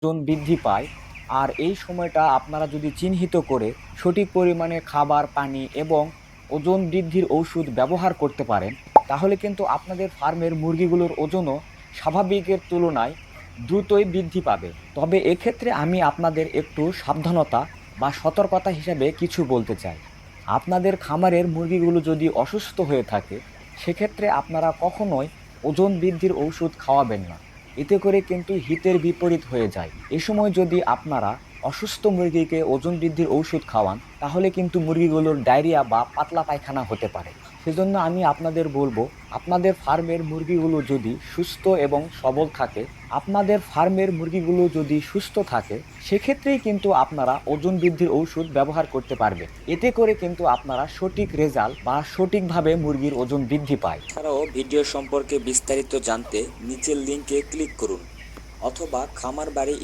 ওজন বৃদ্ধি পায়। আর এই সময়টা আপনারা যদি চিহ্নিত করে সঠিক পরিমাণে খাবার, পানি এবং ওজন বৃদ্ধির ঔষধ ব্যবহার করতে পারেন, তাহলে কিন্তু আপনাদের ফার্মের মুরগিগুলোর ওজনও স্বাভাবিকের তুলনায় দ্রুতই বৃদ্ধি পাবে। তবে এক্ষেত্রে আমি আপনাদের একটু সাবধানতা বা সতর্কতা হিসাবে কিছু বলতে চাই। আপনাদের খামারের মুরগিগুলো যদি অসুস্থ হয়ে থাকে, সেক্ষেত্রে আপনারা কখনোই ওজন বৃদ্ধির ঔষধ খাওয়াবেন না। এতে করে কিন্তু হিতের বিপরীত হয়ে যায়। এ সময় যদি আপনারা অসুস্থ মুরগিকে ওজন বৃদ্ধির ঔষধ খাওয়ান, তাহলে কিন্তু মুরগিগুলোর ডায়রিয়া বা পাতলা পায়খানা হতে পারে। সেজন্য আমি আপনাদের বলবো, আপনাদের ফার্মের মুরগিগুলো যদি সুস্থ এবং সবল থাকে, সেক্ষেত্রেই কিন্তু আপনারা ওজন বৃদ্ধির ঔষধ ব্যবহার করতে পারবেন। এতে করে কিন্তু আপনারা সঠিক রেজাল্ট বা সঠিকভাবে মুরগির ওজন বৃদ্ধি পায়। এছাড়াও ভিডিও সম্পর্কে বিস্তারিত জানতে নিচের লিঙ্কে ক্লিক করুন, অথবা খামার বাড়ি